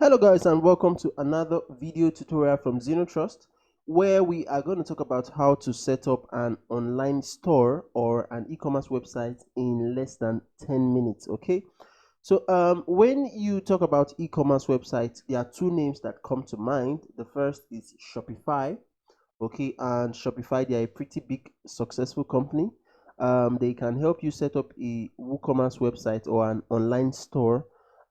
Hello guys, and welcome to another video tutorial from Trust, where we are going to talk about how to set up an online store or an e-commerce website in less than 10 minutes. Okay, so when you talk about e-commerce websites, there are two names that come to mind. The first is Shopify. Okay, and Shopify, they are a pretty big successful company. They can help you set up a WooCommerce website or an online store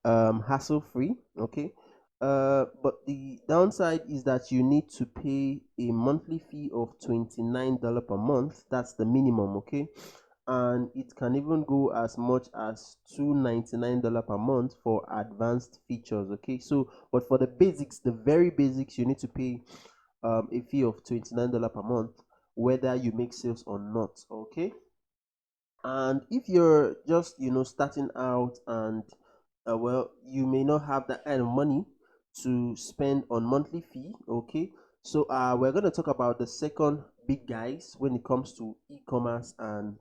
hassle free. Okay, but the downside is that you need to pay a monthly fee of $29 per month. That's the minimum. Okay, and it can even go as much as $299 per month for advanced features. Okay, so but for the basics, the very basics, you need to pay a fee of $29 per month, whether you make sales or not. Okay, and if you're just starting out and well, you may not have that kind of money to spend on monthly fee. Okay, so we're going to talk about the second big guys when it comes to e-commerce and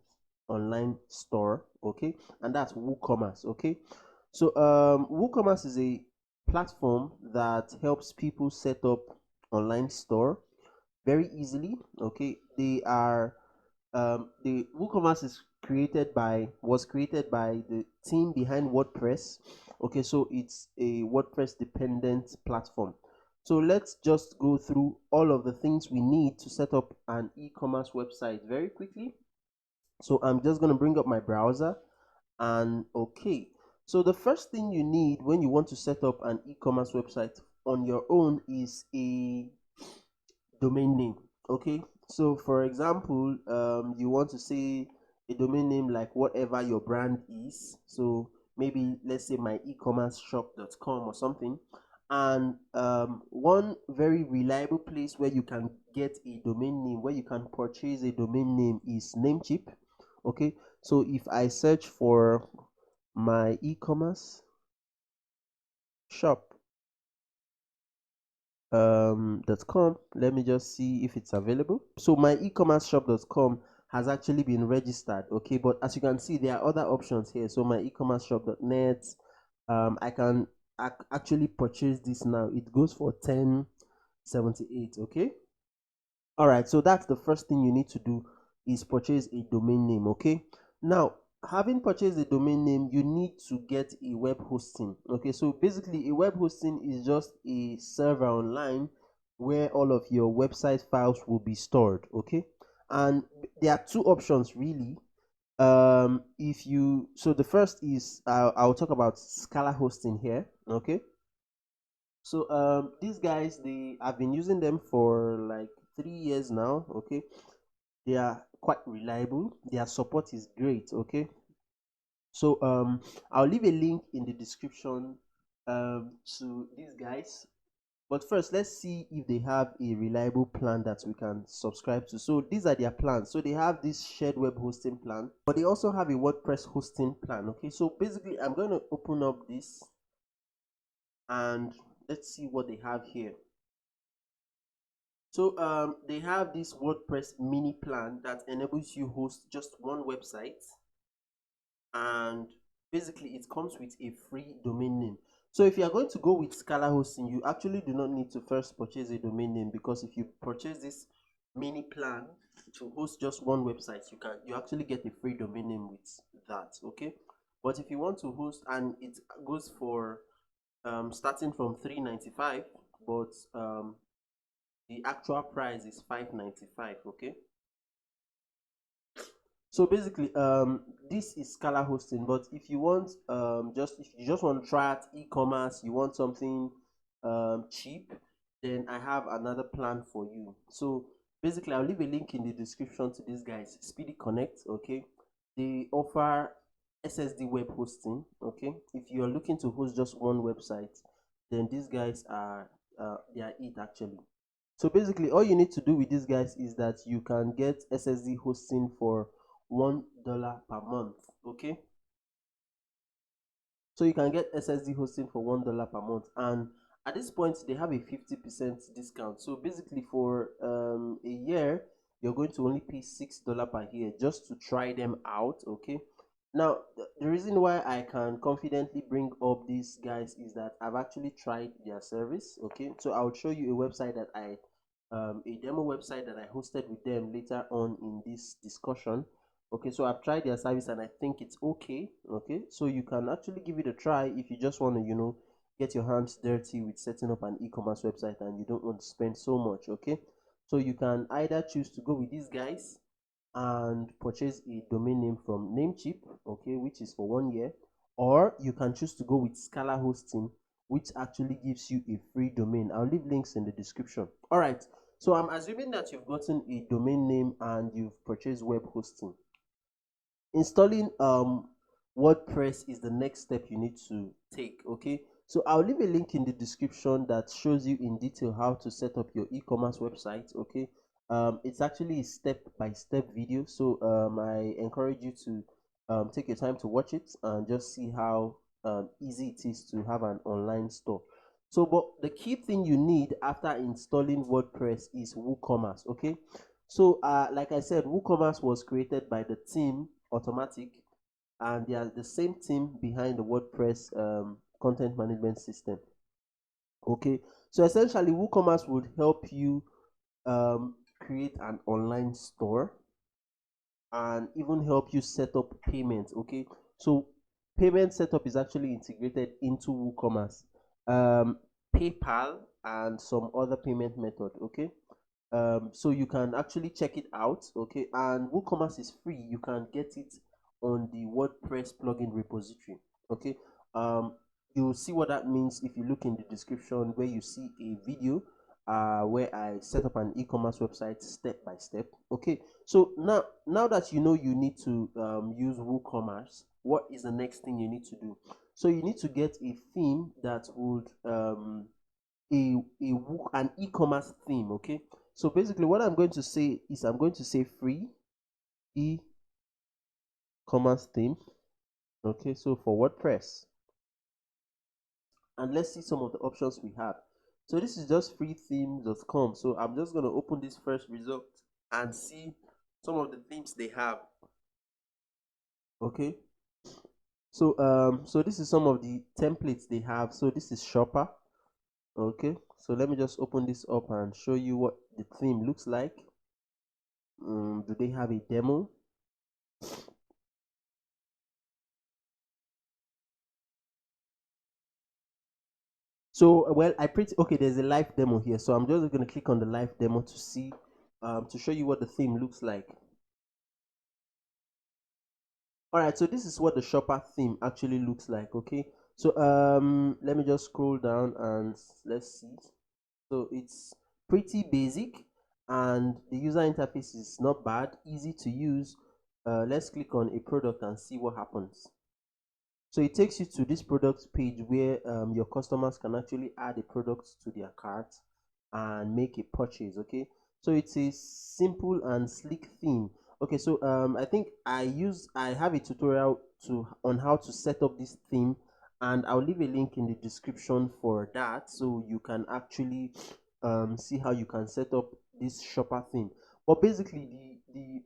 online store. Okay, and that's WooCommerce. Okay, so WooCommerce is a platform that helps people set up online store very easily. Okay, the WooCommerce was created by the team behind WordPress. Okay, so it's a WordPress dependent platform. So let's just go through all of the things we need to set up an e-commerce website very quickly. So I'm just going to bring up my browser, and okay, so the first thing you need when you want to set up an e-commerce website on your own is a domain name. Okay, so for example, you want to say a domain name like whatever your brand is. So maybe let's say my e-commerce shop.com or something. And one very reliable place where you can get a domain name, where you can purchase a domain name, is Namecheap. Okay, so if I search for my e-commerce shop .com, let me just see if it's available. So my e-commerce shop.com has actually been registered. Okay, but as you can see, there are other options here. So my e-commerce shop.net, I can actually purchase this now. It goes for 10.78. Okay, all right, so that's the first thing you need to do, is purchase a domain name. Okay, now having purchased a domain name, you need to get a web hosting. Okay, so basically a web hosting is just a server online where all of your website files will be stored. Okay, and there are two options really. If you so the first is I'll talk about Scala hosting here. Okay, so these guys, they I've been using them for like 3 years now. Okay, they are quite reliable, their support is great. Okay, so I'll leave a link in the description to these guys, but first let's see if they have a reliable plan that we can subscribe to. So these are their plans. So they have this shared web hosting plan, but they also have a WordPress hosting plan. Okay, so basically I'm going to open up this and let's see what they have here. So they have this WordPress mini plan that enables you host just one website, and basically it comes with a free domain name. So if you are going to go with Scala hosting, you actually do not need to first purchase a domain name, because if you purchase this mini plan to host just one website, you actually get a free domain name with that. Okay, but if you want to host, and it goes for starting from $3.95, but the actual price is $5.95. Okay, so basically this is Scala hosting, but if you want if you just want to try out e-commerce, you want something cheap, then I have another plan for you. So basically I'll leave a link in the description to these guys, Speedy Connect. Okay, they offer SSD web hosting. Okay, if you're looking to host just one website, then these guys are they are it actually. So basically all you need to do with these guys is that you can get SSD hosting for $1 per month. Okay, so you can get SSD hosting for $1 per month, and at this point they have a 50% discount. So basically for a year, you're going to only pay $6 per year just to try them out. Okay, Now, the reason why I can confidently bring up these guys is that I've actually tried their service. Okay, so I'll show you a website that a demo website that I hosted with them later on in this discussion. Okay, so I've tried their service and I think it's okay. Okay, so you can actually give it a try if you just want to, get your hands dirty with setting up an e-commerce website and you don't want to spend so much. Okay, so you can either choose to go with these guys and purchase a domain name from Namecheap, okay, which is for 1 year, or you can choose to go with Scala Hosting, which actually gives you a free domain. I'll leave links in the description. All right, so I'm assuming that you've gotten a domain name and you've purchased web hosting. Installing WordPress is the next step you need to take. Okay, so I'll leave a link in the description that shows you in detail how to set up your e-commerce website. Okay, it's actually a step-by-step video, so I encourage you to take your time to watch it and just see how easy it is to have an online store. So but the key thing you need after installing WordPress is WooCommerce. Okay, so like I said, WooCommerce was created by the team Automatic, and they are the same team behind the WordPress content management system. Okay, so essentially WooCommerce would help you create an online store and even help you set up payments. Okay, so payment setup is actually integrated into WooCommerce, PayPal, and some other payment method. Okay, so you can actually check it out. Okay, and WooCommerce is free. You can get it on the WordPress plugin repository. Okay, you'll see what that means if you look in the description where you see a video where I set up an e-commerce website step by step. Okay, so now that you know you need to use WooCommerce, what is the next thing you need to do? So you need to get a theme that would an e-commerce theme. Okay, so basically what I'm going to say is I'm going to say free e-commerce theme. Okay, so for WordPress, and let's see some of the options we have. So this is just freethemes.com. So I'm just going to open this first result and see some of the themes they have. Okay, so this is some of the templates they have. So this is Shopper. Okay, so let me just open this up and show you what the theme looks like. Do they have a demo? So well, okay, there's a live demo here, so I'm just going to click on the live demo to see to show you what the theme looks like. All right, so this is what the Shopper theme actually looks like. Okay, so let me just scroll down and let's see. So it's pretty basic and the user interface is not bad, easy to use. Let's click on a product and see what happens. So it takes you to this product page where your customers can actually add a product to their cart and make a purchase. Okay, so it's a simple and sleek theme. Okay, so I think I have a tutorial on how to set up this theme, and I'll leave a link in the description for that, so you can actually see how you can set up this shopper theme. But basically the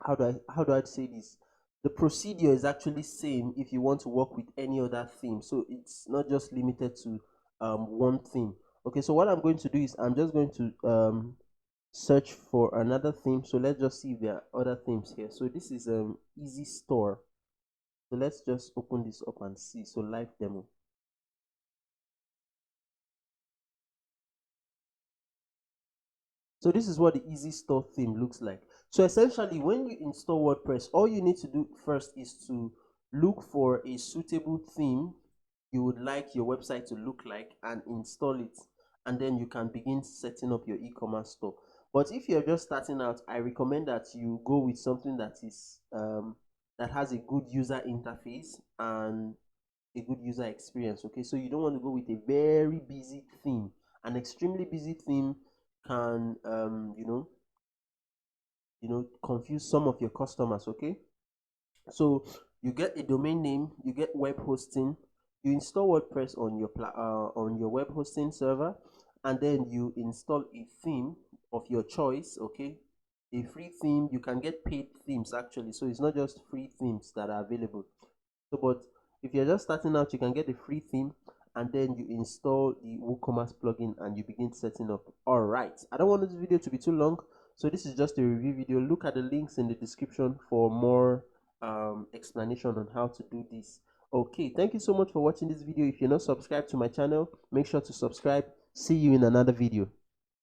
how do I say this, the procedure is actually same if you want to work with any other theme, so it's not just limited to one theme. Okay, so what I'm going to do is I'm just going to search for another theme. So let's just see if there are other themes here. So this is easy store, so let's just open this up and see. So live demo. So this is what the easy store theme looks like. So essentially when you install WordPress, all you need to do first is to look for a suitable theme you would like your website to look like and install it, and then you can begin setting up your e-commerce store. But if you're just starting out, I recommend that you go with something that is that has a good user interface and a good user experience. Okay, so you don't want to go with a very busy theme. An extremely busy theme can confuse some of your customers. Okay, so you get a domain name, you get web hosting, you install WordPress on your web hosting server, and then you install a theme of your choice. Okay, a free theme. You can get paid themes actually, so it's not just free themes that are available. So, but if you're just starting out, you can get a free theme and then you install the WooCommerce plugin and you begin setting up. All right, I don't want this video to be too long, so this is just a review video. Look at the links in the description for more explanation on how to do this. Okay, thank you so much for watching this video. If you're not subscribed to my channel, make sure to subscribe. See you in another video.